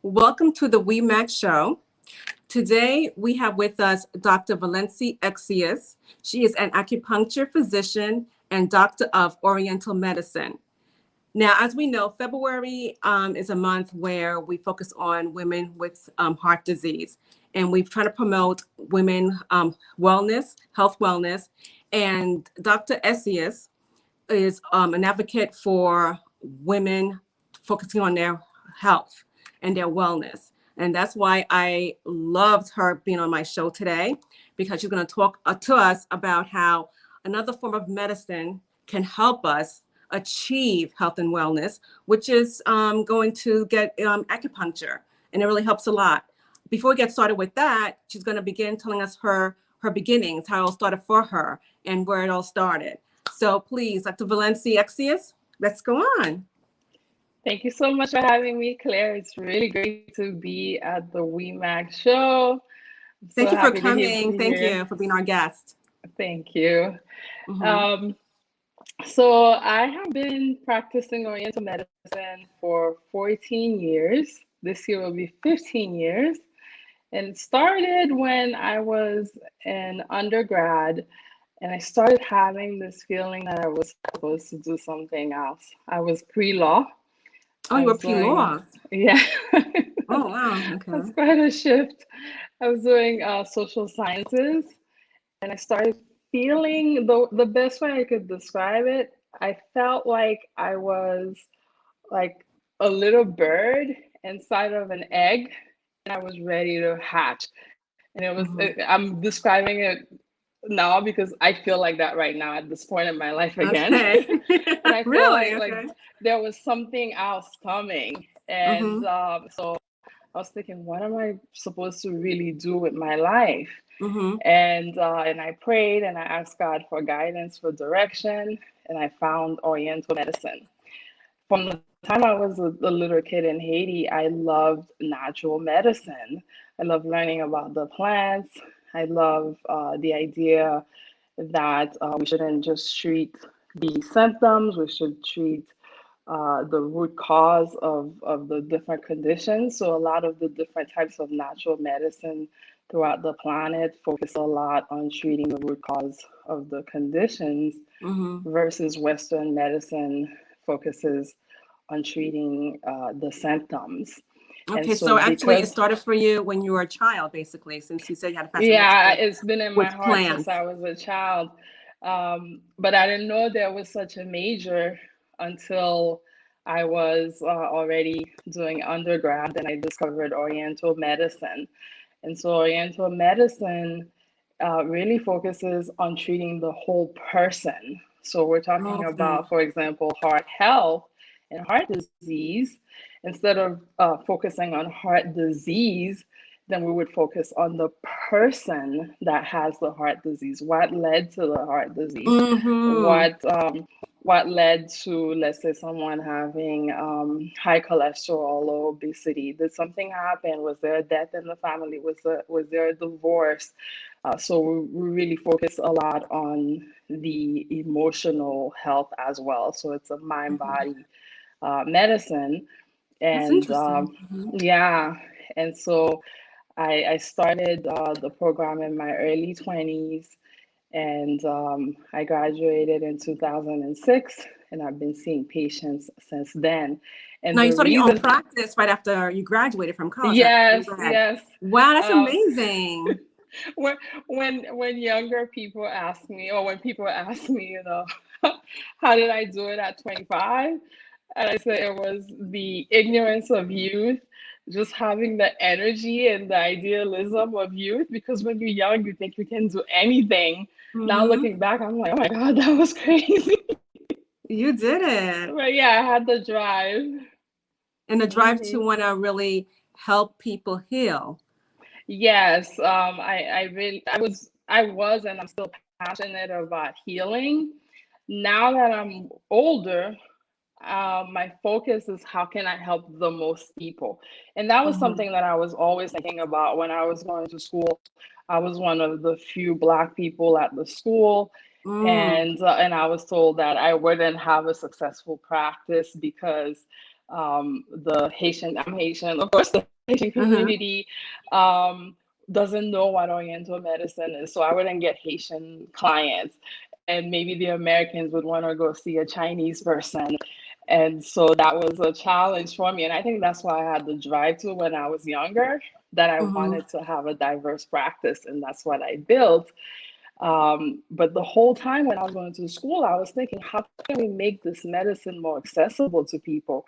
Welcome to the We Mac Show. Today we have with us Dr. Valencie Exceus. She is an acupuncture physician and doctor of Oriental medicine. Now, as we know, February is a month where we focus on women with heart disease, and we've tried to promote women wellness, health wellness. And Dr. Exceus is an advocate for women focusing on their health and their wellness. And that's why I loved her being on my show today, because she's going to talk to us about how another form of medicine can help us achieve health and wellness, which is going to get acupuncture. And it really helps a lot. Before we get started with that, she's going to begin telling us her beginnings, how it all started for her and where it all started. So please, Dr. Valencie Exceus, let's go on. Thank you so much for having me, Claire. It's really great to be at the WeMac show. Thank you for coming. Thank you for being our guest. Thank you. So I have been practicing Oriental medicine for 14 years. This year will be 15 years. And it started when I was an undergrad, and I started having this feeling that I was supposed to do something else. I was pre-law. Oh, you were pre-law? Yeah. Oh, wow. Okay. That's quite a shift. I was doing social sciences, and I started feeling, the best way I could describe it, I felt like I was like a little bird inside of an egg, and I was ready to hatch. And it was, I'm describing it now because I feel like that right now at this point in my life again. Okay. And I feel really? like there was something else coming. And so I was thinking, what am I supposed to really do with my life? And I prayed and I asked God for guidance, for direction, and I found Oriental medicine. From the time I was a little kid in Haiti, I loved natural medicine. I love learning about the plants. I love the idea that we shouldn't just treat the symptoms, we should treat the root cause of the different conditions. So a lot of the different types of natural medicine throughout the planet focus a lot on treating the root cause of the conditions versus Western medicine focuses on treating the symptoms. Okay, so actually it started for you when you were a child, basically, since you said you had a fascination. Yeah, it's been in my heart since I was a child. But I didn't know there was such a major until I was already doing undergrad, and I discovered Oriental medicine. And so Oriental medicine really focuses on treating the whole person. So we're talking about, for example, heart health and heart disease. Instead of focusing on heart disease, then we would focus on the person that has the heart disease. What led to the heart disease? What led to, let's say, someone having high cholesterol or obesity? Did something happen? Was there a death in the family? Was there a divorce? So we really focus a lot on the emotional health as well. So it's a mind-body medicine. And yeah, and so I started the program in my early 20s, and I graduated in 2006, and I've been seeing patients since then. And now you started your own practice right after you graduated from college. Yes, yes. Wow, that's amazing. When younger people ask me, or when people ask me, you know, how did I do it at 25? And I say it was the ignorance of youth, just having the energy and the idealism of youth. Because when you're young, you think you can do anything. Now looking back, I'm like, oh my God, that was crazy. You did it. But yeah, I had the drive. And the drive to want to really help people heal. Yes, I was, and I'm still passionate about healing. Now that I'm older, my focus is how can I help the most people? And that was something that I was always thinking about when I was going to school. I was one of the few Black people at the school, and I was told that I wouldn't have a successful practice because I'm Haitian, of course, the Haitian community doesn't know what Oriental medicine is. So I wouldn't get Haitian clients. And maybe the Americans would want to go see a Chinese person. And so that was a challenge for me. And I think that's why I had the drive to when I was younger, that I wanted to have a diverse practice. And that's what I built. But the whole time when I was going to school, I was thinking, how can we make this medicine more accessible to people?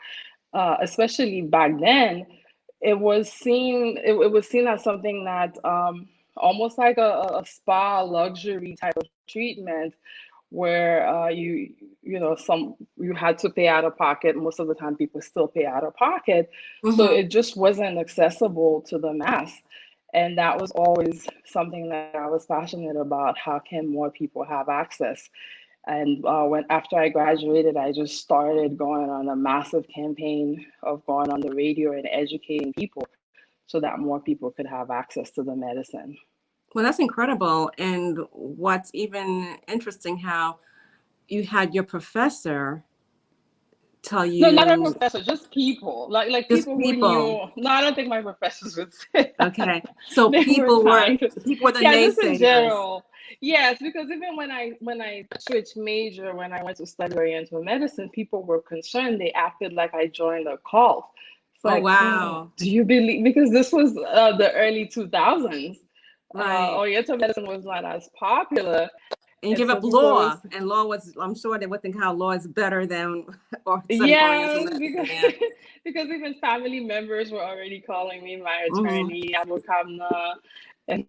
Especially back then, it was seen as something that almost like a spa luxury type of treatment, where you had to pay out of pocket. Most of the time people still pay out of pocket, so it just wasn't accessible to the mass. And that was always something that I was passionate about. How can more people have access? And when after I graduated, I just started going on a massive campaign of going on the radio and educating people so that more people could have access to the medicine. Well, that's incredible. And what's even interesting, how you had your professor tell No, not a you, professor, just people. Like just people who people. knew. No, I don't think my professors would say Okay. that. So They were kind. people were the Yeah, just in naysayers. general. Yes, because even when I switched major, when I went to study Oriental medicine, people were concerned. They acted like I joined a cult. It's Oh, like, oh, wow. do you believe? Because this was the early 2000s. Right. Oriental medicine was not as popular, And you and give so up people was. law, and law was, I'm sure they would think how law is better than or studying Oriental Yes, medicine. because Yeah. because even family members were already calling me my Mm-hmm. attorney, Abokamna, and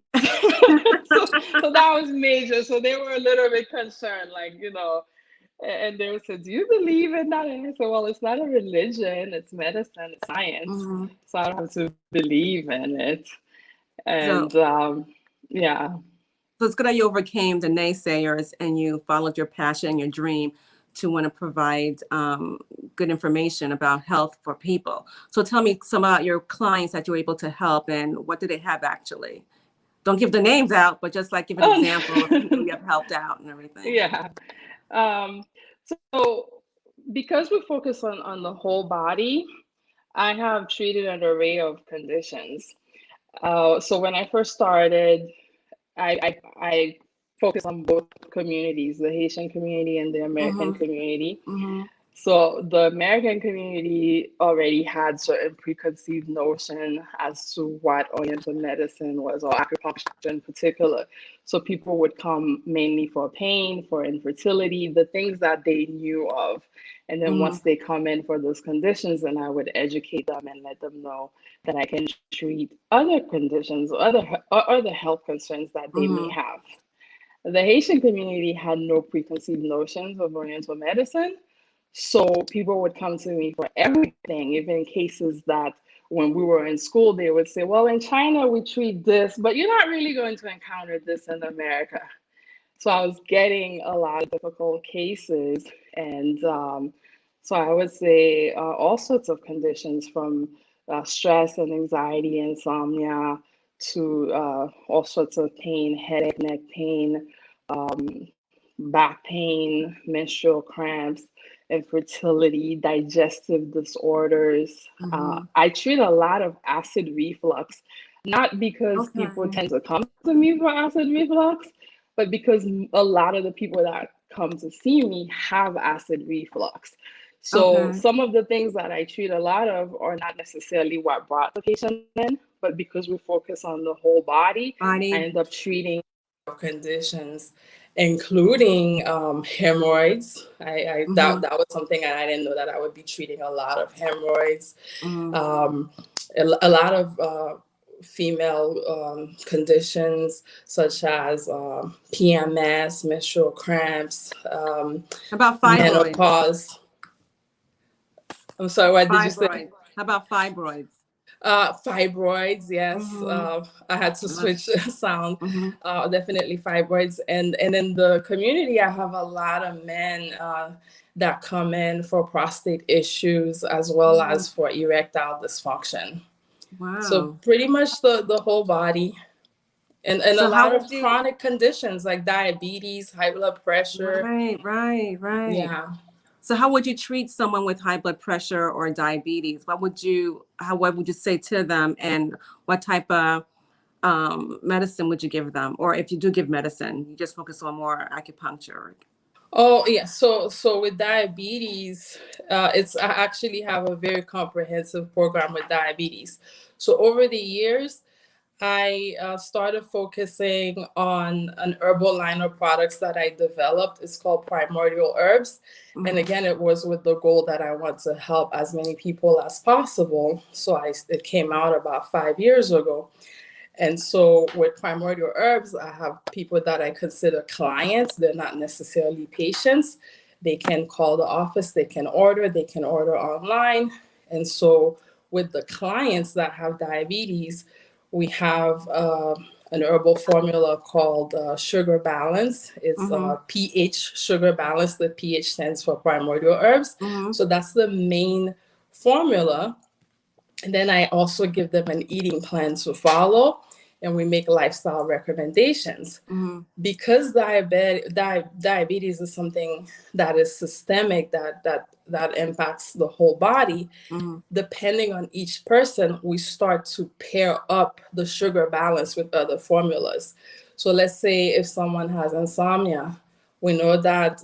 so that was major. So they were a little bit concerned, like, and they would say, "Do you believe in that?" And I said, "Well, it's not a religion; it's medicine, it's science. Mm-hmm. So I don't have to believe in it." So, And yeah. so it's good that you overcame the naysayers and you followed your passion, your dream to want to provide good information about health for people. So tell me some about your clients that you were able to help, and what do they have actually? Don't give the names out, but just like give an example of people Oh, you have helped out and everything. yeah. Um, so because we focus on the whole body, I have treated an array of conditions. So when I first started, I focused on both communities, the Haitian community and the American Mm-hmm. community. Mm-hmm. So the American community already had certain preconceived notion as to what Oriental medicine was, or acupuncture in particular. So people would come mainly for pain, for infertility, the things that they knew of. And then Mm-hmm. once they come in for those conditions, then I would educate them and let them know that I can treat other conditions or other health concerns that they may Mm-hmm. have. The Haitian community had no preconceived notions of Oriental medicine. So people would come to me for everything, even cases that when we were in school, they would say, well, in China, we treat this, but you're not really going to encounter this in America. So I was getting a lot of difficult cases. And so I would say all sorts of conditions, from stress and anxiety, insomnia, to all sorts of pain, headache, neck pain, um, back pain, menstrual cramps, infertility, digestive disorders. Mm-hmm. I treat a lot of acid reflux, not because people Okay. tend to come to me for acid reflux, but because a lot of the people that come to see me have acid reflux. So Okay. some of the things that I treat a lot of are not necessarily what brought the patient in, but because we focus on the whole body, I Body. end up treating conditions, including hemorrhoids. I Mm-hmm. that was something, and I didn't know that I would be treating a lot of hemorrhoids, Mm-hmm. um, a lot of female conditions such as PMS, menstrual cramps, How about fibroids? menopause. I'm sorry, what did you say? Fibroids. How about fibroids? Fibroids, yes. Mm-hmm. I had to switch sound. Mm-hmm. Definitely fibroids, and in the community, I have a lot of men that come in for prostate issues as well Mm-hmm. as for erectile dysfunction. So Wow. pretty much the whole body, and a So how lot of would you? chronic conditions like diabetes, high blood pressure. Right, right, right. Yeah. So how would you treat someone with high blood pressure or diabetes? What would you say to them, and what type of medicine would you give them? Or if you do give medicine, you just focus on more acupuncture? Oh yeah, so with diabetes, I actually have a very comprehensive program with diabetes. So over the years, I started focusing on an herbal line of products that I developed. It's called Primordial Herbs. And again, it was with the goal that I want to help as many people as possible. So it came out about 5 years ago. And so with Primordial Herbs, I have people that I consider clients. They're not necessarily patients. They can call the office, they can order online. And so with the clients that have diabetes, we have an herbal formula called Sugar Balance. It's pH Sugar Balance. The pH stands for Primordial Herbs. So that's the main formula. And then I also give them an eating plan to follow, and we make lifestyle recommendations. Because diabetes is something that is systemic, that impacts the whole body. Depending on each person, we start to pair up the sugar balance with other formulas. So let's say if someone has insomnia, we know that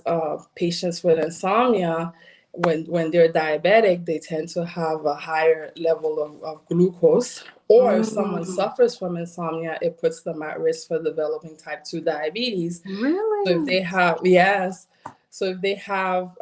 patients with insomnia, when they're diabetic, they tend to have a higher level of glucose. Or if someone suffers from insomnia, it puts them at risk for developing type 2 diabetes. Really? So if they have, yes. So if they have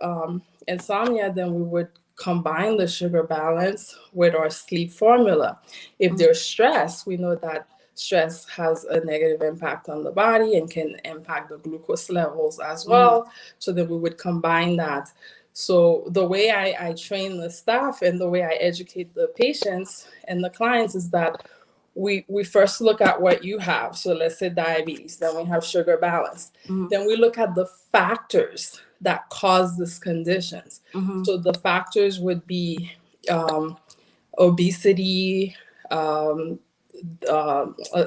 insomnia, then we would combine the sugar balance with our sleep formula. If they're stressed, we know that stress has a negative impact on the body and can impact the glucose levels as well. So then we would combine that. So the way I train the staff and the way I educate the patients and the clients is that we first look at what you have. So let's say diabetes, then we have sugar balance. Then we look at the factors that cause these conditions. So the factors would be obesity,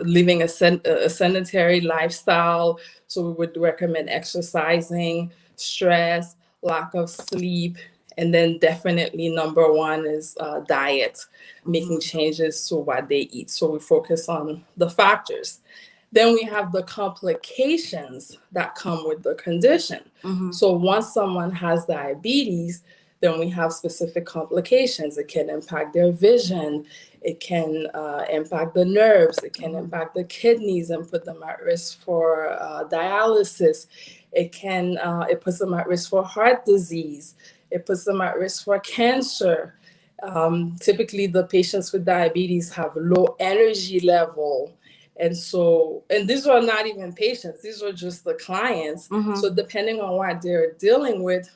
living a sedentary lifestyle. So we would recommend exercising, stress, lack of sleep, and then definitely number one is diet, making changes to what they eat. So we focus on the factors. Then we have the complications that come with the condition. So once someone has diabetes, then we have specific complications. It can impact their vision. It can impact the nerves. It can impact the kidneys and put them at risk for dialysis. It puts them at risk for heart disease. It puts them at risk for cancer. Typically, the patients with diabetes have low energy level. And these are not even patients, these are just the clients. So depending on what they're dealing with,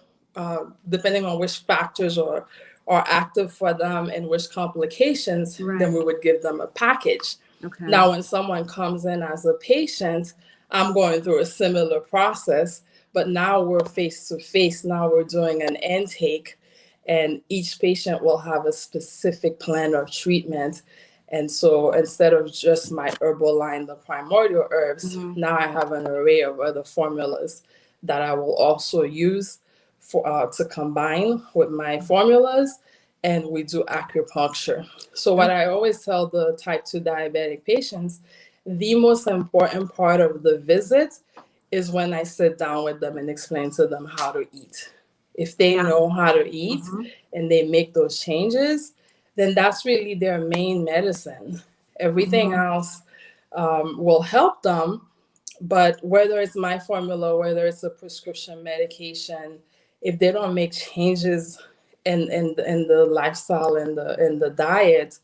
depending on which factors are active for them and which complications, then we would give them a package. Now, when someone comes in as a patient, I'm going through a similar process, but now we're face to face. Now we're doing an intake, and each patient will have a specific plan of treatment. And so instead of just my herbal line, the Primordial Herbs, now I have an array of other formulas that I will also use to combine with my formulas, and we do acupuncture. So what I always tell the type 2 diabetic patients, the most important part of the visit is when I sit down with them and explain to them how to eat. If they know how to eat and they make those changes, then that's really their main medicine. Everything else will help them, but whether it's my formula, whether it's a prescription medication, if they don't make changes in the lifestyle and the diet,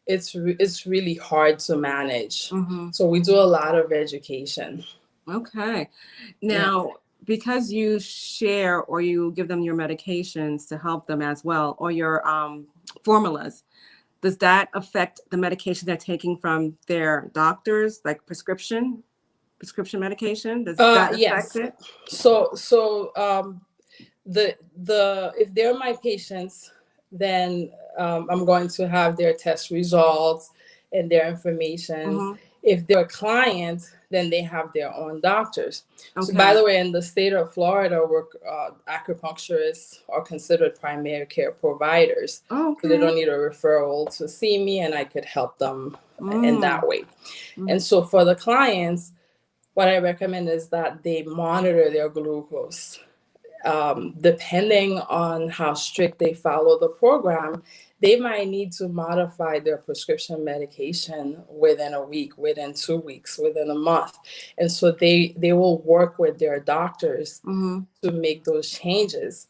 it's really hard to manage. So we do a lot of education. Okay. Now, because you share or you give them your medications to help them as well, or your formulas, does that affect the medication they're taking from their doctors, like prescription medication? Does that affect Yes. it? So if they're my patients, then I'm going to have their test results and their information. If they're a client, then they have their own doctors. So, Okay. by the way, in the state of Florida, where acupuncturists are considered primary care providers, so they Okay. don't need a referral to see me, and I could help them in that way. Mm. And so, for the clients, what I recommend is that they monitor their glucose. Depending on how strict they follow the program, they might need to modify their prescription medication within a week, within 2 weeks, within a month. And so they will work with their doctors to make those changes.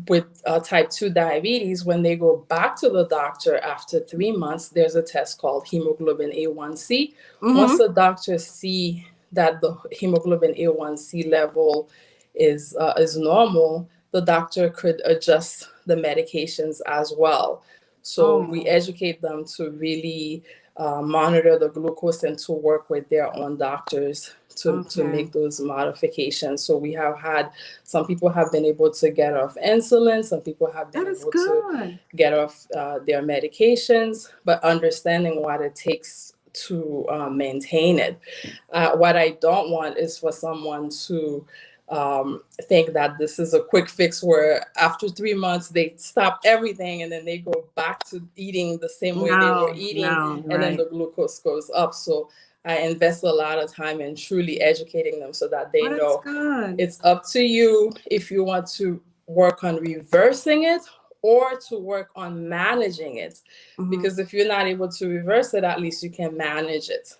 With type 2 diabetes, when they go back to the doctor after 3 months, there's a test called hemoglobin A1C. Once the doctors see that the hemoglobin A1C level is normal, the doctor could adjust the medications as well. So we educate them to really monitor the glucose and to work with their own doctors to make those modifications. So we have had some people have been able to get off insulin, some people have been able to get off their medications, but understanding what it takes to maintain it. What I don't want is for someone to think that this is a quick fix where after 3 months they stop everything and then they go back to eating the same way they were eating, and then the glucose goes up. So I invest a lot of time in truly educating them so that they know it's up to you if you want to work on reversing it or to work on managing it. Because if you're not able to reverse it, at least you can manage it.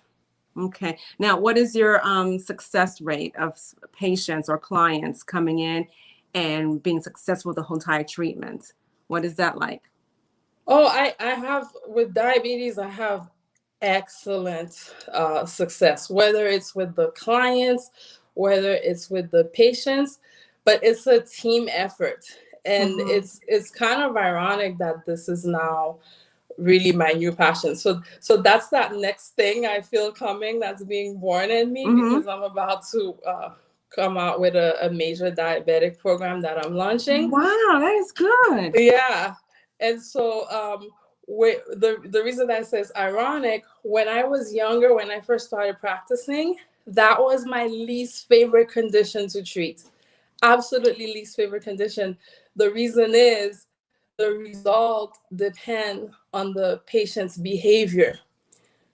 Okay. Now, what is your success rate of patients or clients coming in and being successful with the whole entire treatment? What is that like? Oh, I have, with diabetes, I have excellent success, whether it's with the clients, whether it's with the patients, but it's a team effort. And it's kind of ironic that this is now really my new passion. So that's that next thing I feel coming, that's being born in me, because I'm about to come out with a major diabetic program that I'm launching. Wow, that is good. Yeah. And so the reason that I say it's ironic, when I was younger, when I first started practicing, that was my least favorite condition to treat. Absolutely least favorite condition. The reason is the result depend on the patient's behavior.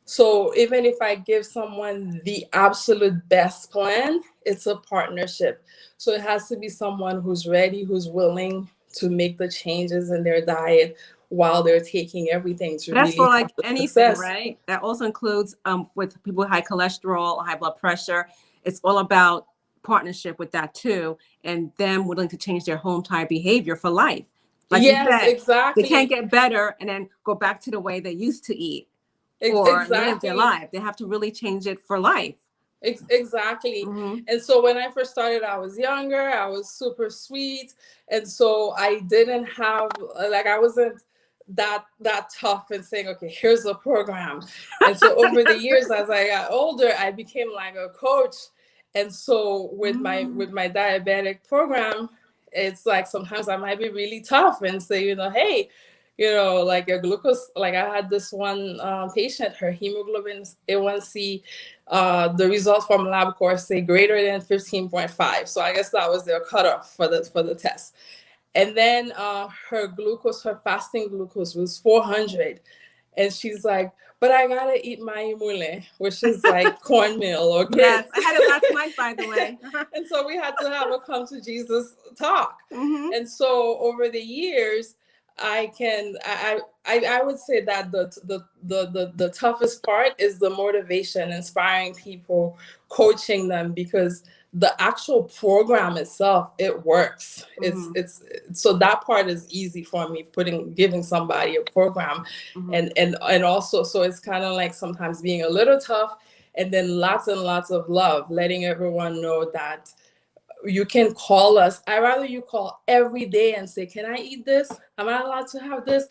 So even if I give someone the absolute best plan, it's a partnership. So it has to be someone who's ready, who's willing to make the changes in their diet while they're taking everything to That's really for like have the anything, success. right? That also includes with people with high cholesterol, high blood pressure. It's all about partnership with that too, and them willing to change their whole entire behavior for life. Like you Yes, said, exactly. they can't get better and then go back to the way they used to eat or live their Exactly. life. They have to really change it for life. Exactly. And so when I first started, I was younger, I was super sweet. And so I didn't have, like, I wasn't that tough and saying, okay, here's a program. And so over the years, as I got older, I became like a coach. And so with my diabetic program, it's like sometimes I might be really tough and say, hey, like your glucose, like I had this one patient, her hemoglobin A1C, the results from LabCorp say greater than 15.5. So I guess that was their cutoff for the test. And then her glucose, her fasting glucose was 400. And she's like, but I gotta eat my mule, which is like cornmeal or grits. Yes, I had it last night, by the way. And so we had to have a come to Jesus talk. And so over the years, I would say that the toughest part is the motivation, inspiring people, coaching them, because the actual program itself, it works. It's so that part is easy for me, giving somebody a program. And also, so it's kind of like sometimes being a little tough, and then lots and lots of love, letting everyone know that you can call us. I'd rather you call every day and say, can I eat this? Am I allowed to have this?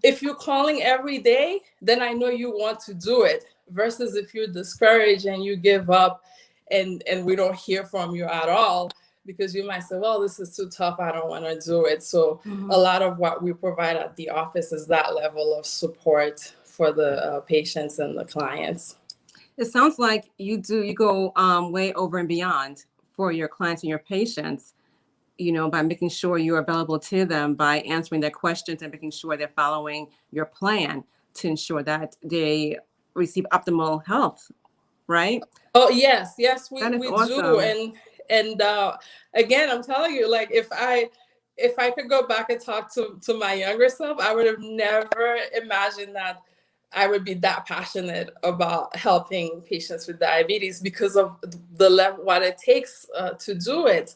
If you're calling every day, then I know you want to do it, versus if you're discouraged and you give up and we don't hear from you at all, because you might say, well, this is too tough, I don't want to do it. So a lot of what we provide at the office is that level of support for the patients and the clients. It sounds like you go way over and beyond for your clients and your patients, by making sure you're available to them, by answering their questions and making sure they're following your plan to ensure that they receive optimal health, right? Oh yes, yes, That is we do. awesome. And again, I'm telling you, like if I could go back and talk to my younger self, I would have never imagined that I would be that passionate about helping patients with diabetes because of the level what it takes to do it.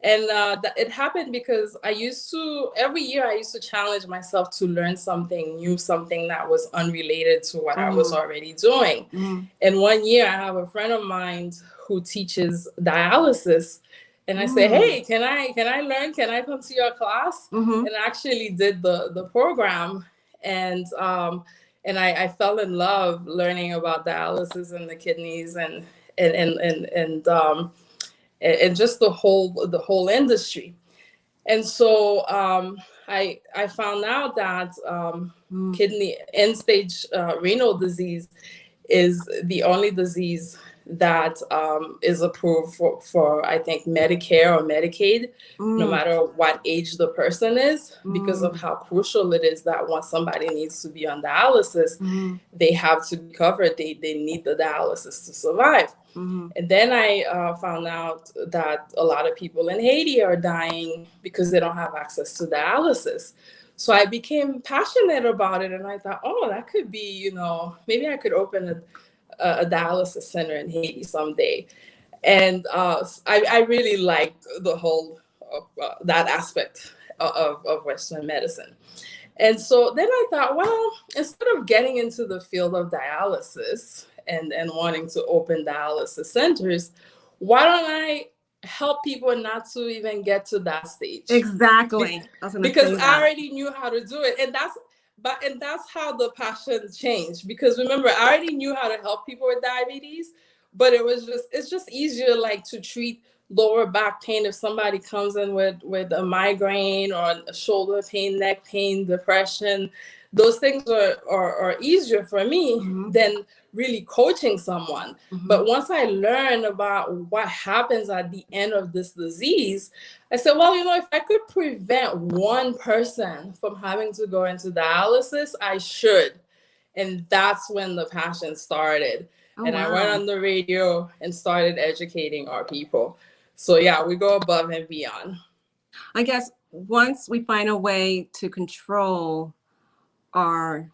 And it happened because every year I used to challenge myself to learn something new, something that was unrelated to what I was already doing. And one year I have a friend of mine who teaches dialysis. And I say, hey, can I learn? Can I come to your class? And I actually did the program. And I fell in love learning about dialysis and the kidneys and just the whole industry. And so I found out that kidney end stage renal disease is the only disease that is approved for I think Medicare or Medicaid, no matter what age the person is, because of how crucial it is that once somebody needs to be on dialysis, they have to be covered. They need the dialysis to survive. And then I found out that a lot of people in Haiti are dying because they don't have access to dialysis. So I became passionate about it, and I thought, oh, that could be, maybe I could open a dialysis center in Haiti someday. And I really liked the whole that aspect of Western medicine. And so then I thought, well, instead of getting into the field of dialysis and wanting to open dialysis centers, why don't I help people not to even get to that stage? Exactly. I was going to Because say I that. already knew how to do it. And that's how the passion changed. Because remember, I already knew how to help people with diabetes, but it's just easier like to treat lower back pain if somebody comes in with a migraine or a shoulder pain, neck pain, depression. Those things are easier for me than really coaching someone. But once I learned about what happens at the end of this disease, I said, well, if I could prevent one person from having to go into dialysis, I should. And that's when the passion started. I went on the radio and started educating our people. So yeah, we go above and beyond. I guess once we find a way to control our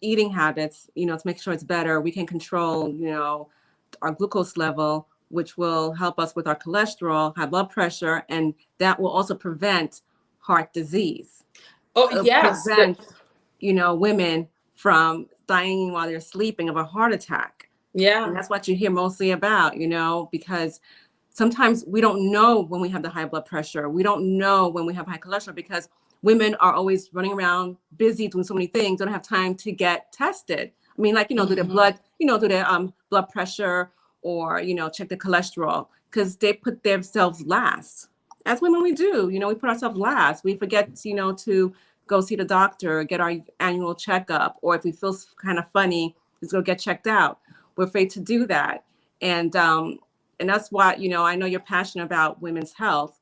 eating habits, to make sure it's better, we can control, our glucose level, which will help us with our cholesterol, high blood pressure, and that will also prevent heart disease. Oh, yes. Prevent, women from dying while they're sleeping of a heart attack. Yeah. And that's what you hear mostly about, because sometimes we don't know when we have the high blood pressure. We don't know when we have high cholesterol because women are always running around busy doing so many things, don't have time to get tested. I mean, like, do their blood, do their blood pressure or, check the cholesterol because they put themselves last. As women, we do, we put ourselves last. We forget, to go see the doctor, get our annual checkup, or if we feel kind of funny, let's go get checked out. We're afraid to do that. And that's why, I know you're passionate about women's health.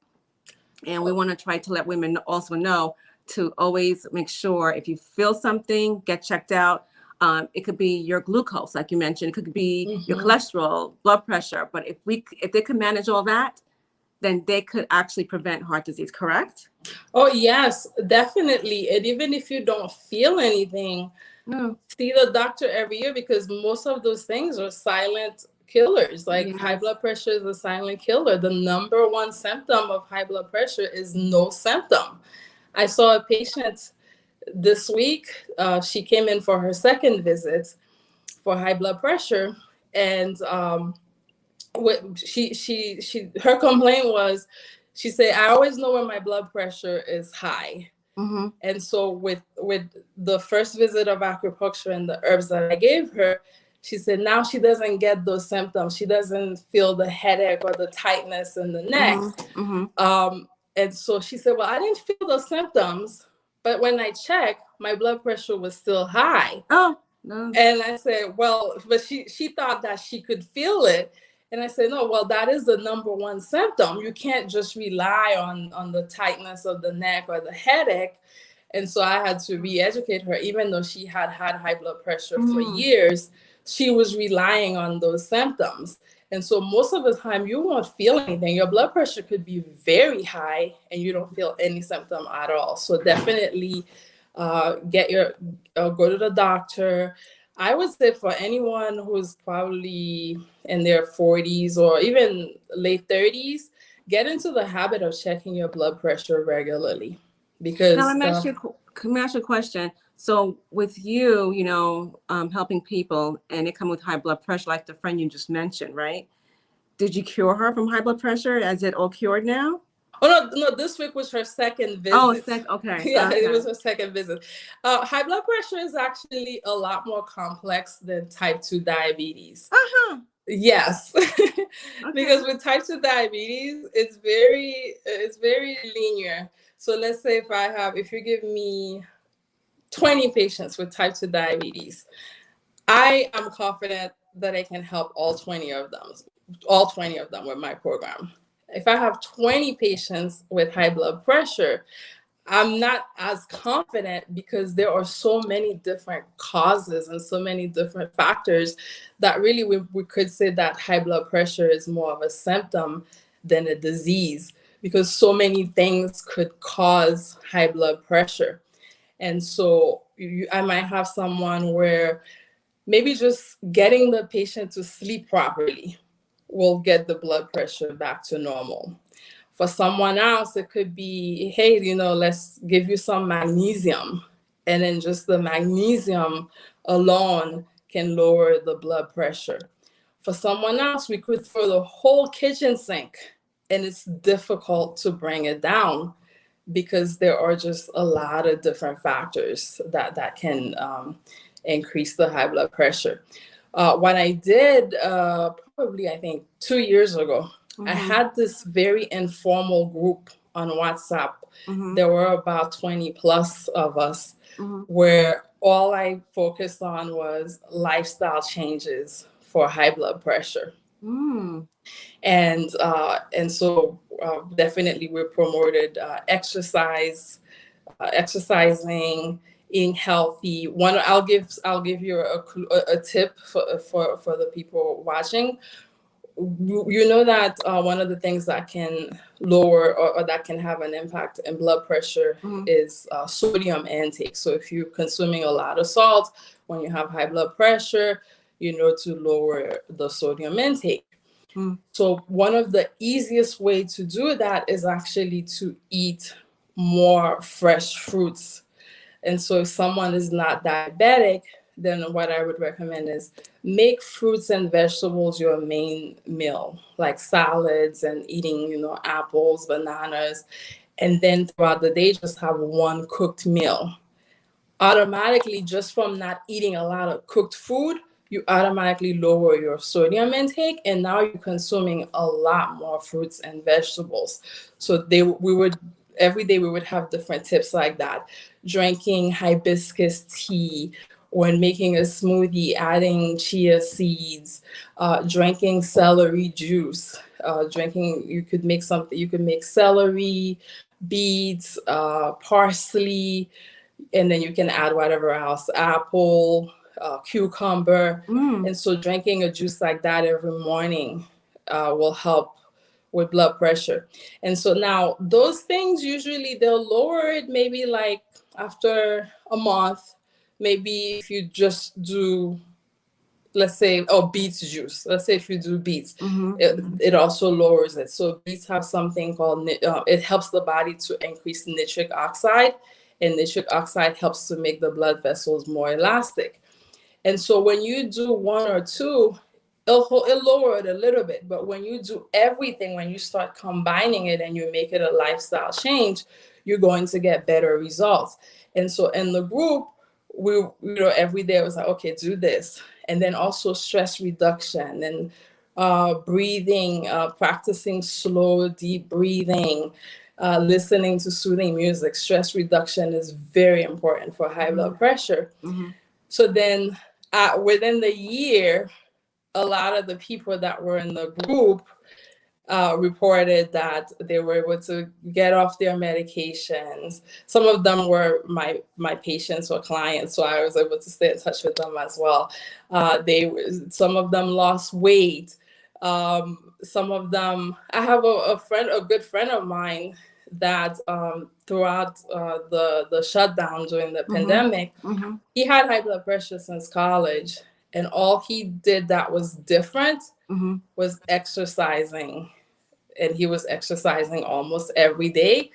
And we want to try to let women also know to always make sure if you feel something, get checked out. It could be your glucose, like you mentioned. It could be your cholesterol, blood pressure. But if they could manage all that, then they could actually prevent heart disease, correct? Oh, yes, definitely. And even if you don't feel anything, see the doctor every year because most of those things are silent killers. Like high blood pressure is a silent killer. The number one symptom of high blood pressure is no symptom. I saw a patient this week. She came in for her second visit for high blood pressure, and her complaint was, she said, I always know when my blood pressure is high. And so with the first visit of acupuncture and the herbs that I gave her, she said now she doesn't get those symptoms. She doesn't feel the headache or the tightness in the neck. And so she said, well, I didn't feel those symptoms, but when I checked, my blood pressure was still high. Oh. No. And I said, well, but she thought that she could feel it. And I said, no, well, that is the number one symptom. You can't just rely on the tightness of the neck or the headache. And so I had to re-educate her, even though she had had high blood pressure for years, she was relying on those symptoms. And so most of the time you won't feel anything. Your blood pressure could be very high and you don't feel any symptom at all. So definitely go to the doctor. I would say for anyone who's probably in their 40s or even late 30s, get into the habit of checking your blood pressure regularly. Because now let me ask you a question. So with you, helping people and they come with high blood pressure, like the friend you just mentioned, right? Did you cure her from high blood pressure? Is it all cured now? Oh, no, this week was her second visit. Oh, okay. Yeah, okay. It was her second visit. High blood pressure is actually a lot more complex than type 2 diabetes. Uh-huh. Yes. Okay. Because with type 2 diabetes, it's very linear. So let's say if you give me 20 patients with type 2 diabetes, I am confident that I can help all 20 of them with my program. If I have 20 patients with high blood pressure, I'm not as confident because there are so many different causes and so many different factors that really we could say that high blood pressure is more of a symptom than a disease, because so many things could cause high blood pressure. And so I might have someone where maybe just getting the patient to sleep properly will get the blood pressure back to normal. For someone else, it could be, hey, let's give you some magnesium. And then just the magnesium alone can lower the blood pressure. For someone else, we could throw the whole kitchen sink and it's difficult to bring it down because there are just a lot of different factors that can increase the high blood pressure. What I did probably, I think, 2 years ago, I had this very informal group on WhatsApp. There were about 20 plus of us, where all I focused on was lifestyle changes for high blood pressure. And so definitely we promoted exercising, eating healthy. I'll give you a tip for the people watching. You know that one of the things that can lower or that can have an impact in blood pressure is sodium intake. So if you're consuming a lot of salt when you have high blood pressure, to lower the sodium intake. So one of the easiest way to do that is actually to eat more fresh fruits. And so if someone is not diabetic, then what I would recommend is make fruits and vegetables your main meal, like salads and eating, apples, bananas, and then throughout the day, just have one cooked meal. Automatically, just from not eating a lot of cooked food, you automatically lower your sodium intake, and now you're consuming a lot more fruits and vegetables. So every day we would have different tips like that. Drinking hibiscus tea, when making a smoothie, adding chia seeds, drinking celery juice, you could make celery, beets, parsley, and then you can add whatever else, apple, cucumber. And so drinking a juice like that every morning will help with blood pressure. And so now those things, usually they'll lower it maybe like after a month. Maybe if you just do, let's say, beets juice. Let's say if you do beets, it also lowers it. So beets have something called, it helps the body to increase nitric oxide, and nitric oxide helps to make the blood vessels more elastic. And so when you do one or two, it'll lower it a little bit. But when you do everything, when you start combining it and you make it a lifestyle change, you're going to get better results. And so in the group, we, every day I was like, okay, do this. And then also stress reduction and breathing, practicing slow, deep breathing, listening to soothing music. Stress reduction is very important for high blood pressure. So then within the year, a lot of the people that were in the group reported that they were able to get off their medications. Some of them were my patients or clients, so I was able to stay in touch with them as well. Some of them lost weight. Some of them, I have a good friend of mine that throughout the shutdown during the pandemic, he had high blood pressure since college, and all he did that was different was exercising, and he was exercising almost every day,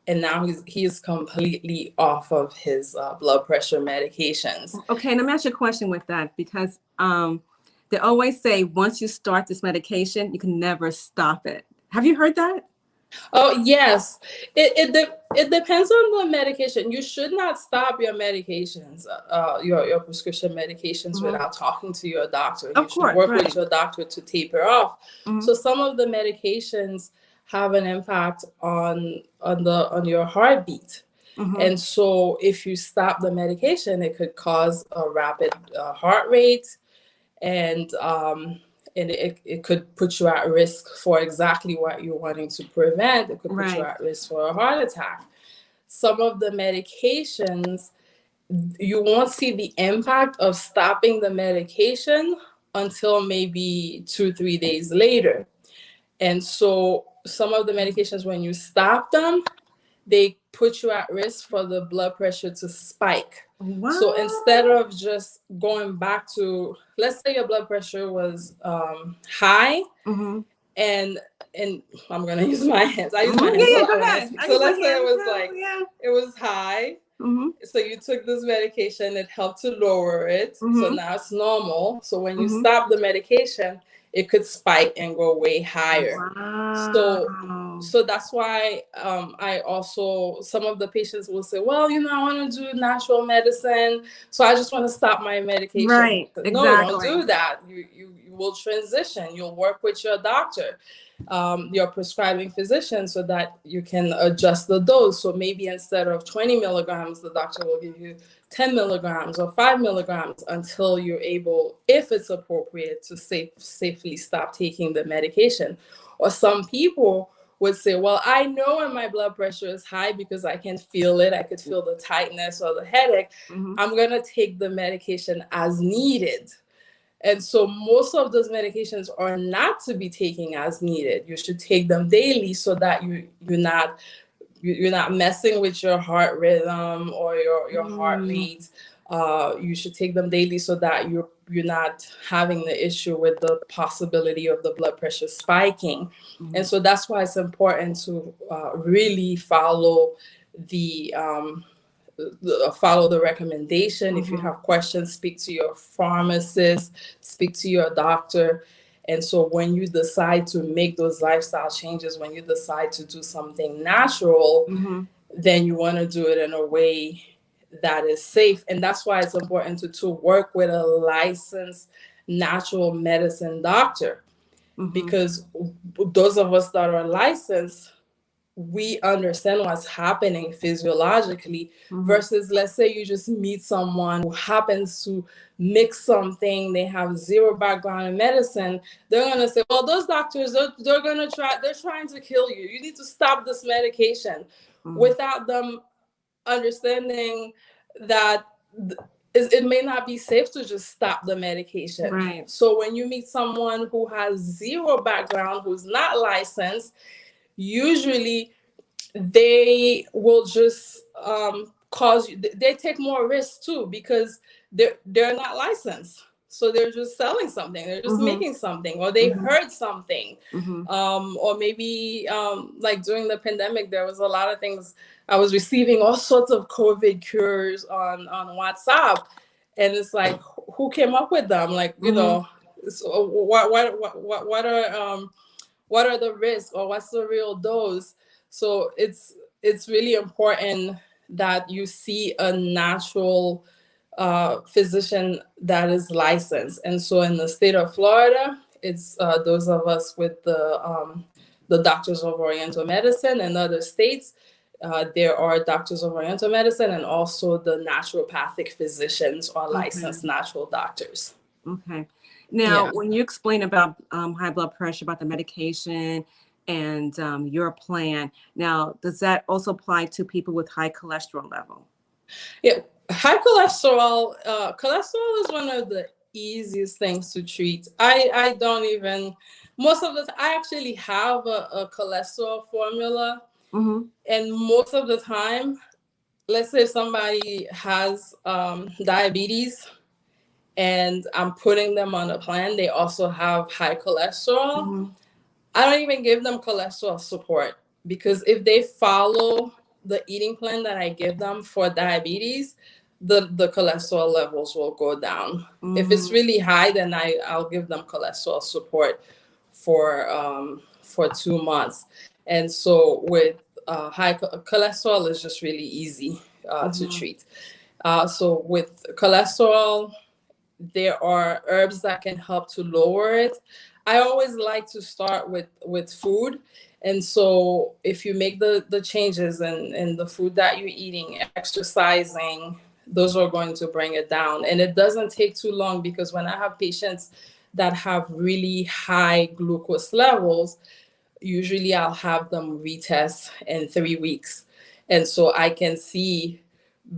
and now he's completely off of his blood pressure medications. Okay, let me ask you a question with that, because they always say once you start this medication, you can never stop it. Have you heard that? Oh, yes. It depends on the medication. You should not stop your medications, your prescription medications without talking to your doctor. Of You course, should work right. with your doctor to taper off. So some of the medications have an impact on your heartbeat. And so if you stop the medication, it could cause a rapid heart rate, and it could put you at risk for exactly what you're wanting to prevent. It could put you Right. at risk for a heart attack. Some of the medications, you won't see the impact of stopping the medication until maybe 2-3 days later. And so some of the medications, when you stop them, they put you at risk for the blood pressure to spike. Wow. So instead of just going back to, let's say your blood pressure was high, and I'm gonna use my hands. I use my hands a lot when I speak. So let's say it was it was high. So you took this medication, it helped to lower it. So now it's normal. So when you stop the medication, it could spike and go way higher. Wow. So that's why I also, some of the patients will say, well, I want to do natural medicine, so I just want to stop my medication. Right, No, exactly. don't do that. You will transition. You'll work with your doctor, your prescribing physician, so that you can adjust the dose. So maybe instead of 20 milligrams, the doctor will give you 10 milligrams or 5 milligrams until you're able, if it's appropriate, to safely stop taking the medication. Or some people would say, well, I know when my blood pressure is high because I can feel it. I could feel the tightness or the headache. I'm going to take the medication as needed. And so most of those medications are not to be taken as needed. You should take them daily so that you're not messing with your heart rhythm or your heart rate. You should take them daily so that you're not having the issue with the possibility of the blood pressure spiking. And so that's why it's important to really follow the recommendation. If you have questions, speak to your pharmacist, speak to your doctor. And so when you decide to make those lifestyle changes, when you decide to do something natural, then you want to do it in a way that is safe. And that's why it's important to work with a licensed natural medicine doctor, because those of us that are licensed, we understand what's happening physiologically, versus, let's say you just meet someone who happens to mix something, they have zero background in medicine. They're going to say, well, those doctors, they're trying to kill you. You need to stop this medication, without them understanding that it may not be safe to just stop the medication. Right. So when you meet someone who has zero background, who's not licensed, usually they will just they take more risks too, because they're not licensed. So they're just selling something, they're just making something, or they heard something. Or maybe like during the pandemic, there was a lot of things. I was receiving all sorts of COVID cures on WhatsApp, and it's like, who came up with them? Like, so what are the risks, or what's the real dose? So it's really important that you see a natural physician that is licensed. And so in the state of Florida, it's those of us with the Doctors of Oriental Medicine. And other states, There are doctors of oriental medicine and also the naturopathic physicians or licensed natural doctors. Okay. Now, when you explain about high blood pressure, about the medication and your plan, now, does that also apply to people with high cholesterol level? Yeah, high cholesterol. Cholesterol is one of the easiest things to treat. I don't even, most of the time, I actually have a cholesterol formula. And most of the time, let's say somebody has diabetes and I'm putting them on a plan, they also have high cholesterol. I don't even give them cholesterol support, because if they follow the eating plan that I give them for diabetes, the cholesterol levels will go down. If it's really high, then I'll give them cholesterol support for 2 months. And so with high cholesterol is just really easy to treat. So with cholesterol, there are herbs that can help to lower it. I always like to start with food. And so if you make the changes in the food that you're eating, exercising, those are going to bring it down. And it doesn't take too long, because when I have patients that have really high glucose levels, usually I'll have them retest in 3 weeks. And so I can see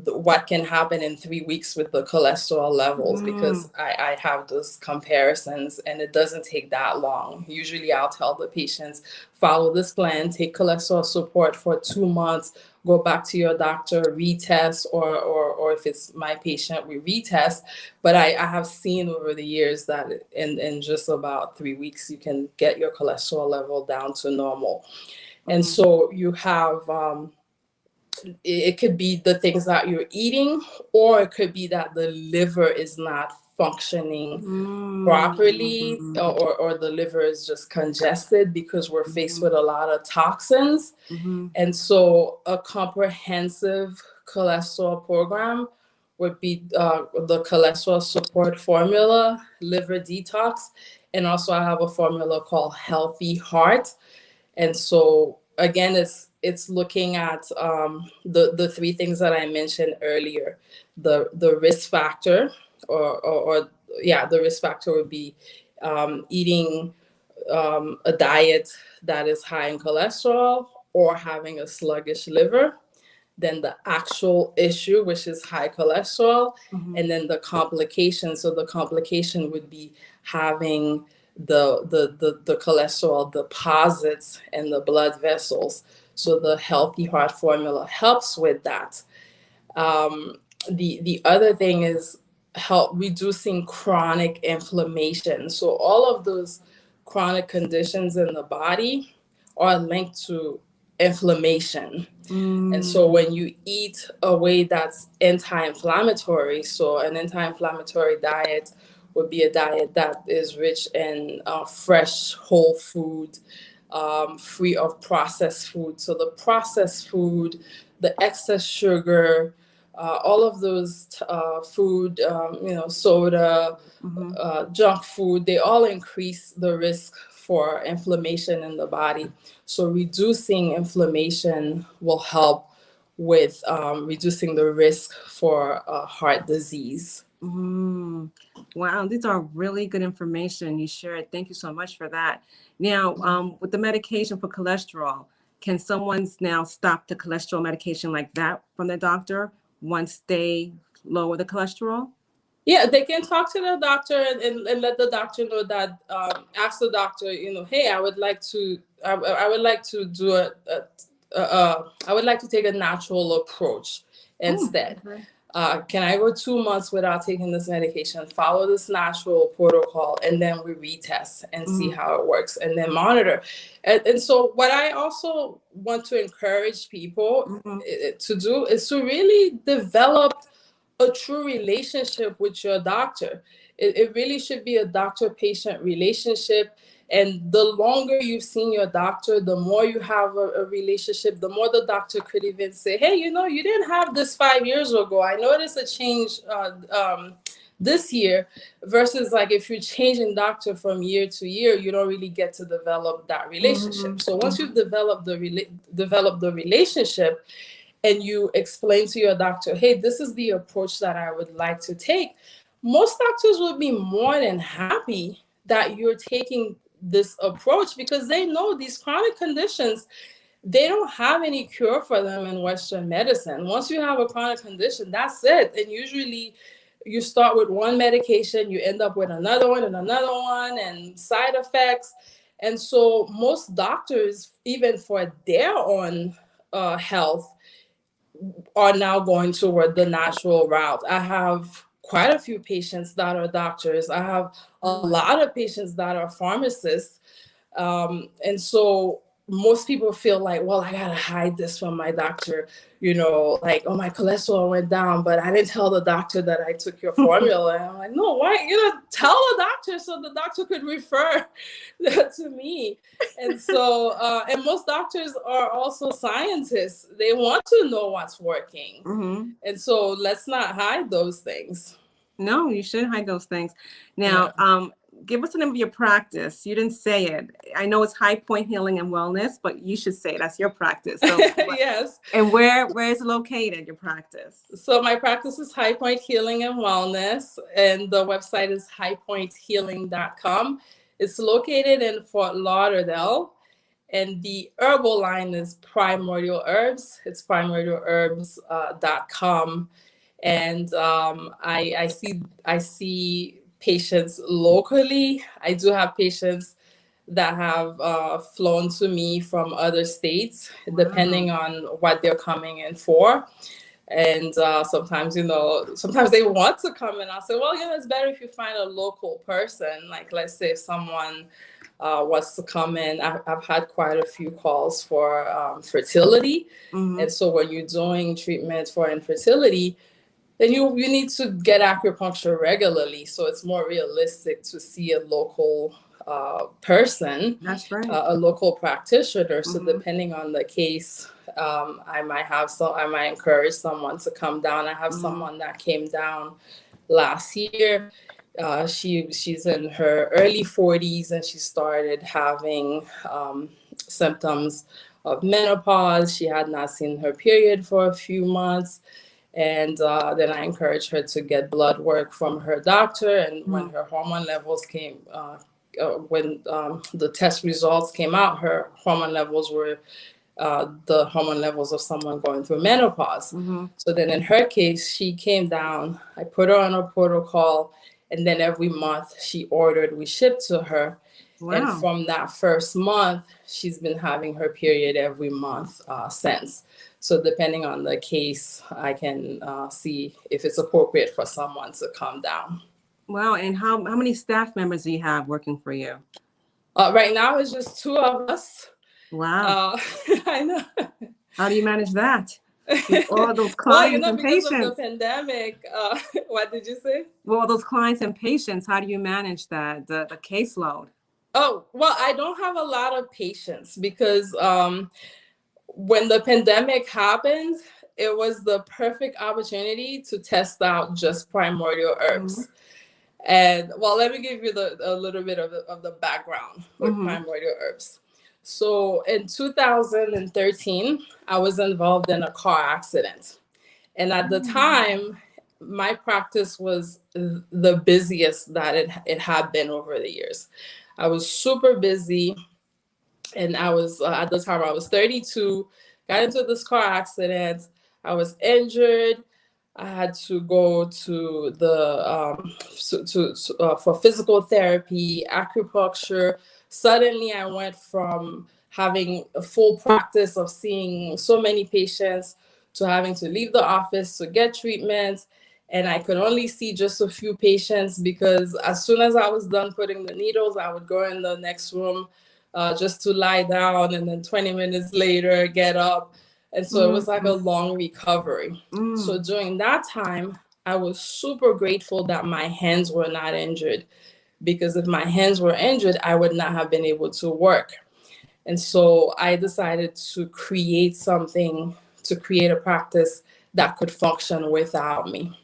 what can happen in 3 weeks with the cholesterol levels, because I have those comparisons, and it doesn't take that long. Usually I'll tell the patients, follow this plan, take cholesterol support for 2 months, go back to your doctor, retest, or if it's my patient, we retest. But I have seen over the years that in just about 3 weeks, you can get your cholesterol level down to normal. And so you have, it could be the things that you're eating, or it could be that the liver is not functioning properly, or the liver is just congested because we're faced with a lot of toxins. And so a comprehensive cholesterol program would be the cholesterol support formula, liver detox, and also I have a formula called Healthy Heart. And so again, it's looking at the three things that I mentioned earlier. The risk factor, or the risk factor would be eating a diet that is high in cholesterol or having a sluggish liver. Then the actual issue, which is high cholesterol, and then the complication. So the complication would be having the cholesterol deposits in the blood vessels. So the Healthy Heart formula helps with that. The other thing is help reducing chronic inflammation. So all of those chronic conditions in the body are linked to inflammation. And so when you eat a way that's anti-inflammatory, so an anti-inflammatory diet would be a diet that is rich in fresh whole food, free of processed food. So the processed food, the excess sugar, all of those food, soda, junk food, they all increase the risk for inflammation in the body. So reducing inflammation will help with reducing the risk for heart disease. Wow, these are really good information you shared. Thank you so much for that. Now, with the medication for cholesterol, can someone now stop the cholesterol medication like that from the doctor once they lower the cholesterol? Yeah, they can talk to the doctor and let the doctor know that, ask the doctor, hey, I would like to do I would like to take a natural approach instead. Okay. Can I go 2 months without taking this medication, follow this natural protocol, and then we retest and see how it works, and then monitor. And so what I also want to encourage people to do is to really develop a true relationship with your doctor. It really should be a doctor-patient relationship. And the longer you've seen your doctor, the more you have a relationship, the more the doctor could even say, hey, you didn't have this 5 years ago. I noticed a change this year, versus like if you're changing doctor from year to year, you don't really get to develop that relationship. So once you've developed the relationship, and you explain to your doctor, hey, this is the approach that I would like to take, most doctors would be more than happy that you're taking this approach, because they know these chronic conditions, they don't have any cure for them in Western medicine. Once you have a chronic condition, that's it. And usually you start with one medication, you end up with another one and another one, and side effects. And so most doctors, even for their own health, are now going toward the natural route. I have quite a few patients that are doctors. I have a lot of patients that are pharmacists. And so most people feel like, well, I gotta hide this from my doctor, like, oh, my cholesterol went down, but I didn't tell the doctor that I took your formula. And I'm like, no, why? Tell the doctor so the doctor could refer to me. And so, and most doctors are also scientists. They want to know what's working. And so let's not hide those things. No, you shouldn't hide those things. Now, give us the name of your practice. You didn't say it. I know it's High Point Healing and Wellness, but you should say it. That's your practice. So, yes. And where is it located, your practice? So my practice is High Point Healing and Wellness, and the website is highpointhealing.com. It's located in Fort Lauderdale, and the herbal line is Primordial Herbs. It's primordialherbs.com. And I see patients locally. I do have patients that have flown to me from other states, depending on what they're coming in for. And sometimes they want to come, and I'll say, well, it's better if you find a local person. Like, let's say if someone wants to come in. I've had quite a few calls for fertility. And so when you're doing treatment for infertility, then you need to get acupuncture regularly. So it's more realistic to see a local person. That's right. A local practitioner. So depending on the case, I might encourage someone to come down. I have someone that came down last year. She's in her early 40s, and she started having symptoms of menopause. She had not seen her period for a few months. And then I encouraged her to get blood work from her doctor. And when her hormone levels came, when the test results came out, her hormone levels were the hormone levels of someone going through menopause. So then in her case, she came down, I put her on a protocol, and then every month we shipped to her. Wow. And from that first month, she's been having her period every month since. So depending on the case, I can see if it's appropriate for someone to come down. Wow. And how many staff members do you have working for you? Right now, it's just two of us. Wow. I know. How do you manage that? With all those clients and because patients. of the pandemic. What did you say? Well, those clients and patients, how do you manage that, the caseload? Oh, well, I don't have a lot of patients because when the pandemic happened, it was the perfect opportunity to test out just primordial herbs. And well, let me give you a little bit of the background with primordial herbs. So in 2013, I was involved in a car accident. And at the time, my practice was the busiest that it had been over the years. I was super busy. And I was, at the time, I was 32, got into this car accident. I was injured. I had to go to for physical therapy, acupuncture. Suddenly, I went from having a full practice of seeing so many patients to having to leave the office to get treatment. And I could only see just a few patients because as soon as I was done putting the needles, I would go in the next room just to lie down, and then 20 minutes later, get up. And so it was like a long recovery. So during that time, I was super grateful that my hands were not injured, because if my hands were injured, I would not have been able to work. And so I decided to create a practice that could function without me.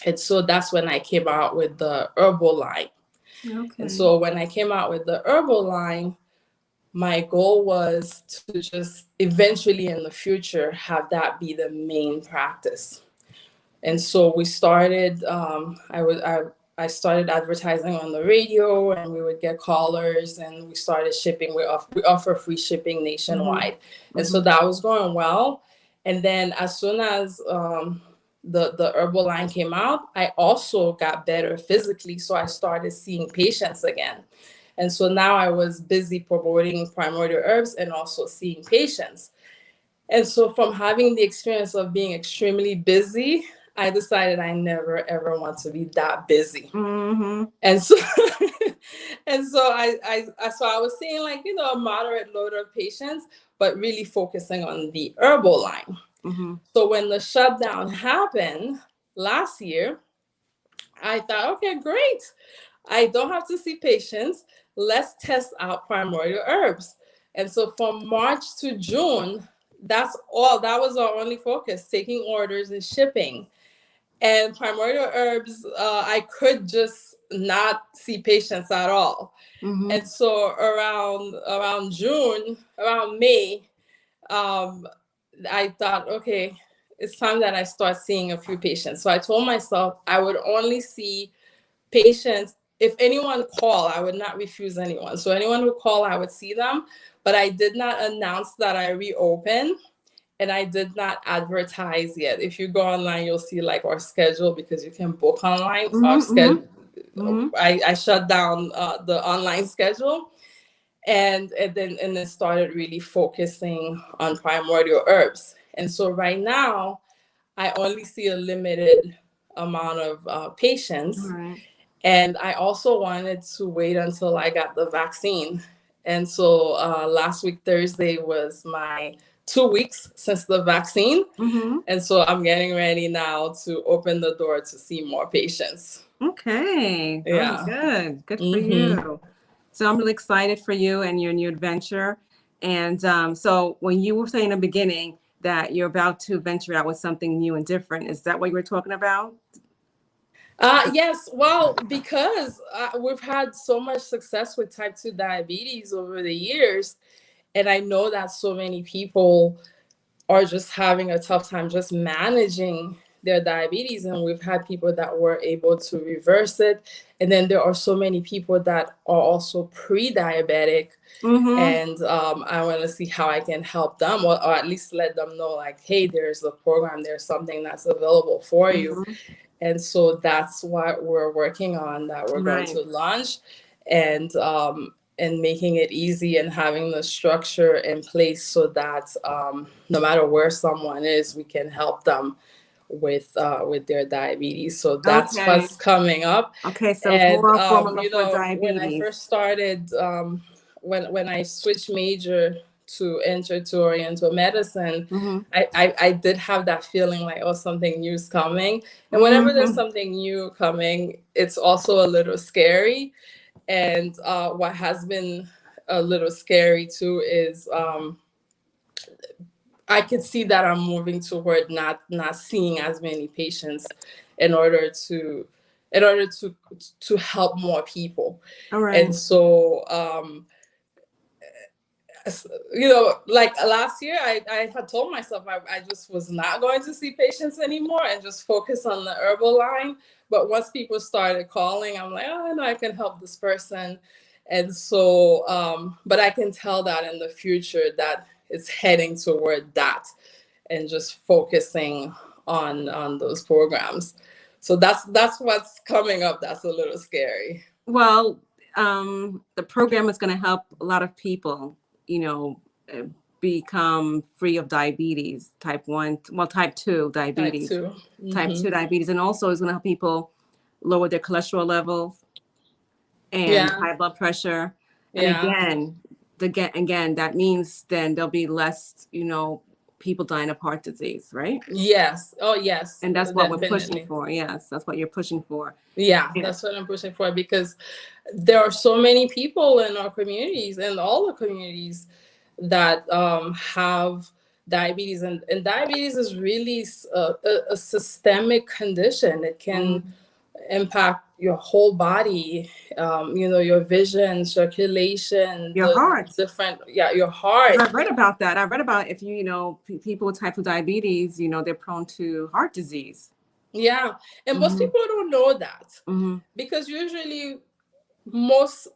And so that's when I came out with the herbal line. Okay. And so when I came out with the herbal line, my goal was to just eventually in the future have that be the main practice. And so we started. I started advertising on the radio, and we would get callers, and we started shipping. We offer free shipping nationwide, and so that was going well. And then as soon as the herbal line came out, I also got better physically, so I started seeing patients again. And so now I was busy promoting primordial herbs and also seeing patients. And so from having the experience of being extremely busy, I decided I never ever want to be that busy. And so I was seeing, like, a moderate load of patients, but really focusing on the herbal line. So when the shutdown happened last year, I thought, okay, great. I don't have to see patients. Let's test out primordial herbs. And so from March to June, that was our only focus, taking orders and shipping. And primordial herbs, I could just not see patients at all. And so around June, around May, I thought, okay, it's time that I start seeing a few patients. So I told myself I would only see patients. If anyone called, I would not refuse anyone. So anyone who called, I would see them. But I did not announce that I reopened, and I did not advertise yet. If you go online, you'll see like our schedule, because you can book online. Our schedule. I shut down the online schedule, and then started really focusing on primordial herbs. And so right now, I only see a limited amount of patients. And I also wanted to wait until I got the vaccine. And so last week, Thursday, was my 2 weeks since the vaccine. And so I'm getting ready now to open the door to see more patients. Okay. Yeah. Good. Good for you. So I'm really excited for you and your new adventure. And so when you were saying in the beginning that you're about to venture out with something new and different, is that what you were talking about? Yes. Well, because we've had so much success with type 2 diabetes over the years. And I know that so many people are just having a tough time just managing their diabetes. And we've had people that were able to reverse it. And then there are so many people that are also pre-diabetic. And I want to see how I can help them, or at least let them know, like, hey, there's a program, there's something that's available for you. And so that's what we're working on, that we're going to launch, and making it easy and having the structure in place so that no matter where someone is, we can help them with their diabetes. So that's what's coming up. Okay, so And more formula for diabetes. when I first started, when I switched major to enter to Oriental medicine, I did have that feeling like, oh, something new is coming. And whenever there's something new coming, it's also a little scary. And what has been a little scary too is I could see that I'm moving toward not seeing as many patients in order to help more people. All right. And so like last year, I had told myself I just was not going to see patients anymore and just focus on the herbal line. But once people started calling, I'm like, oh, I know I can help this person. And so, but I can tell that in the future that it's heading toward that, and just focusing on those programs. So that's what's coming up. That's a little scary. Well, the program is going to help a lot of people, become free of diabetes, type 2 diabetes. Type 2 diabetes. And also is going to help people lower their cholesterol levels and high blood pressure. And again, that means then there'll be less, people dying of heart disease, right? Yes. Oh, yes. And that's what we're pushing for. Yes, that's what you're pushing for. Yeah, that's what I'm pushing for, because there are so many people in our communities and all the communities that have diabetes, and diabetes is really a systemic condition. It can impact your whole body, your vision, circulation, Your the heart. different, your heart. I read about that. I read about if people with type 2 diabetes, they're prone to heart disease. Yeah, and most people don't know that, because usually most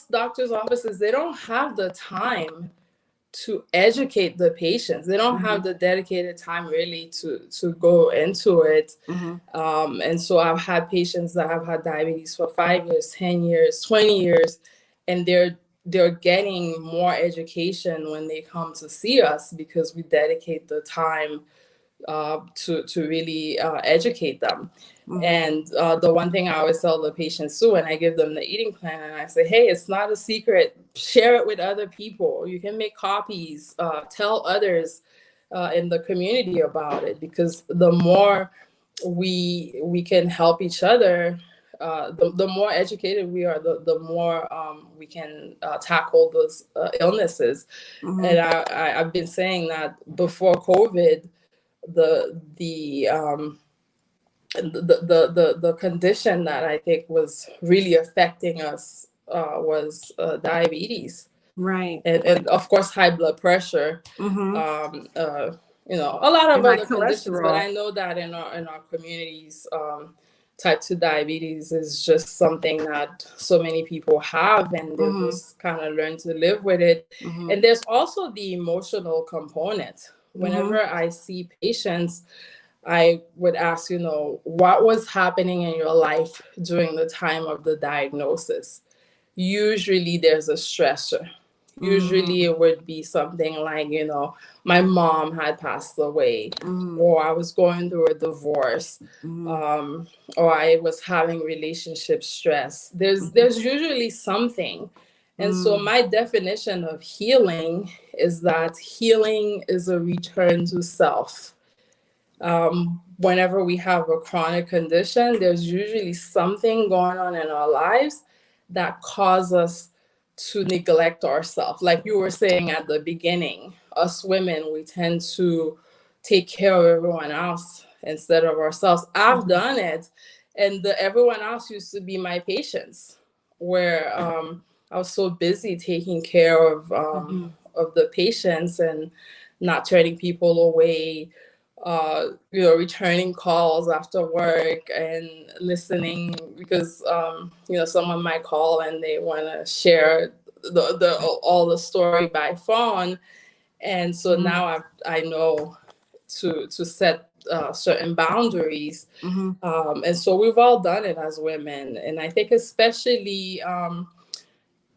doctors' offices, they don't have the time to educate the patients. They don't have the dedicated time really to go into it. And so I've had patients that have had diabetes for 5 years, 10 years, 20 years, and they're getting more education when they come to see us, because we dedicate the time to really educate them. And the one thing I always tell the patients too, when I give them the eating plan, and I say, hey, it's not a secret, share it with other people. You can make copies, tell others in the community about it, because the more we can help each other, the more educated we are, the more we can tackle those illnesses. And I've been saying that before COVID, the condition that I think was really affecting us was diabetes, Right. And of course high blood pressure, a lot of other conditions. But I know that in our communities, type 2 diabetes is just something that so many people have, and they just kind of learn to live with it. And there's also the emotional component. Whenever I see patients, I would ask, what was happening in your life during the time of the diagnosis? Usually there's a stressor. Usually it would be something like, my mom had passed away, or I was going through a divorce, or I was having relationship stress. There's usually something. And so my definition of healing is that healing is a return to self. Whenever we have a chronic condition, there's usually something going on in our lives that cause us to neglect ourselves. Like you were saying at the beginning, us women, we tend to take care of everyone else instead of ourselves. I've done it, and everyone else used to be my patients, where I was so busy taking care of the patients and not turning people away, returning calls after work and listening, because someone might call and they want to share all the story by phone, and so now I know to set certain boundaries, and so we've all done it as women, and I think especially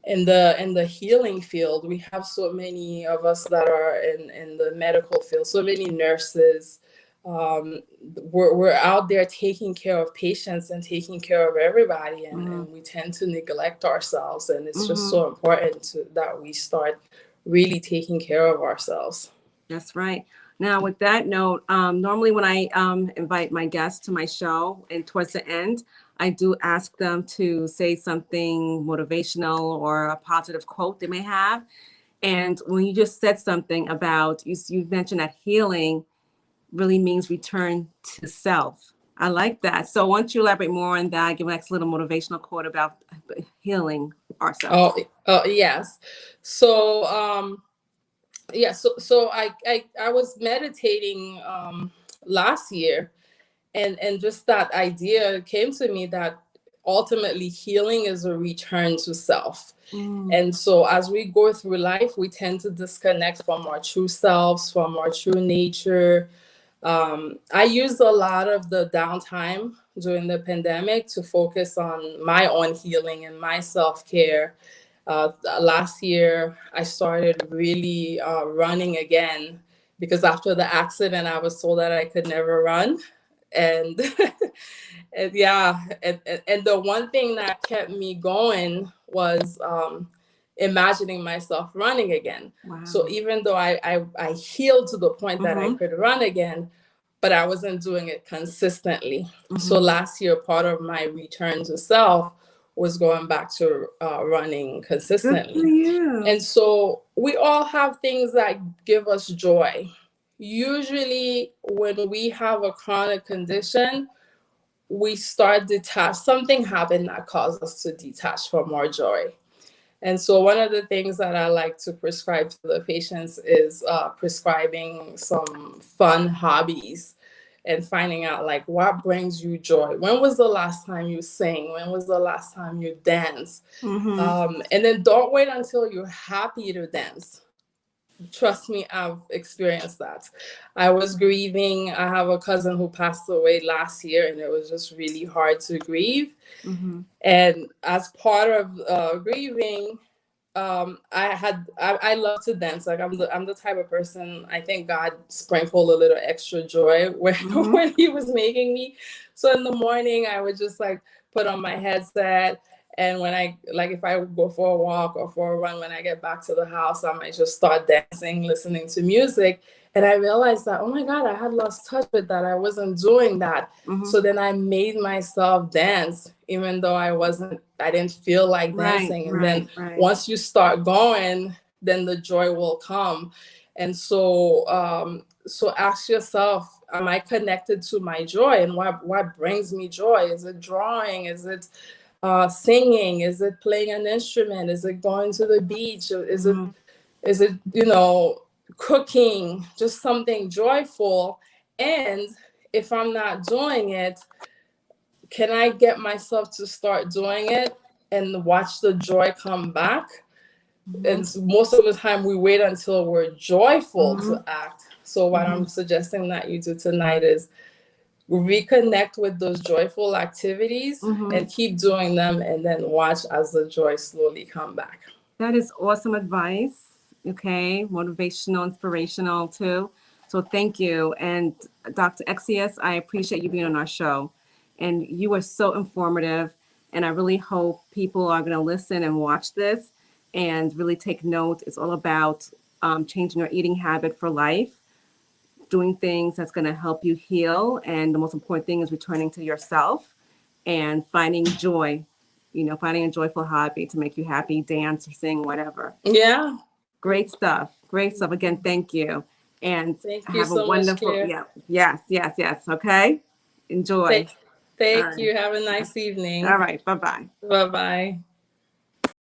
in the healing field, we have so many of us that are in the medical field, so many nurses. We're out there taking care of patients and taking care of everybody, and we tend to neglect ourselves, and it's just so important that we start really taking care of ourselves. That's right. Now, with that note, normally when I invite my guests to my show, and towards the end, I do ask them to say something motivational or a positive quote they may have. And when you just said something about, you mentioned that healing really means return to self. I like that. So why don't you elaborate more on that? Give a next little motivational quote about healing ourselves. Oh yes. So so I was meditating last year, and just that idea came to me that ultimately healing is a return to self. And so as we go through life, we tend to disconnect from our true selves, from our true nature. I used a lot of the downtime during the pandemic to focus on my own healing and my self-care. Last year, I started really running again, because after the accident, I was told that I could never run. And, and the one thing that kept me going was imagining myself running again. Wow. So even though I healed to the point that I could run again, but I wasn't doing it consistently. So last year, part of my return to self was going back to running consistently. Good for you. And so we all have things that give us joy. usually when we have a chronic condition, we start detached. Something happened that caused us to detach from our joy. And so one of the things that I like to prescribe to the patients is prescribing some fun hobbies and finding out like what brings you joy. When was the last time you sang? When was the last time you danced? And then don't wait until you're happy to dance. Trust me, I've experienced that. I was grieving. I have a cousin who passed away last year, and it was just really hard to grieve. And as part of grieving, I love to dance. Like I'm the type of person, I think God sprinkled a little extra joy when when he was making me. So in the morning I would just like put on my headset, and when I like if I go for a walk or for a run, when I get back to the house, I might just start dancing, listening to music. And I realized that, oh my God, I had lost touch with that. I wasn't doing that. So then I made myself dance, even though I didn't feel like dancing. And then once you start going, then the joy will come. And so ask yourself, am I connected to my joy? And what brings me joy? Is it drawing? Is it singing? Is it playing an instrument? Is it going to the beach? Is it cooking? Just something joyful. And if I'm not doing it, can I get myself to start doing it and watch the joy come back? And most of the time we wait until we're joyful to act. So what I'm suggesting that you do tonight is reconnect with those joyful activities and keep doing them, and then watch as the joy slowly come back. That is awesome advice. Okay, motivational, inspirational too. So thank you. And Dr. Exceus, I appreciate you being on our show. And you were so informative. And I really hope people are going to listen and watch this and really take note. It's all about changing your eating habit for life, doing things that's going to help you heal. And the most important thing is returning to yourself and finding joy, finding a joyful hobby to make you happy, dance or sing, whatever. Yeah. Great stuff. Great stuff. Again, thank you. And thank you have so a wonderful, much, yes. Okay. Enjoy. Thank you. Have a nice evening. All right. Bye-bye. Bye-bye.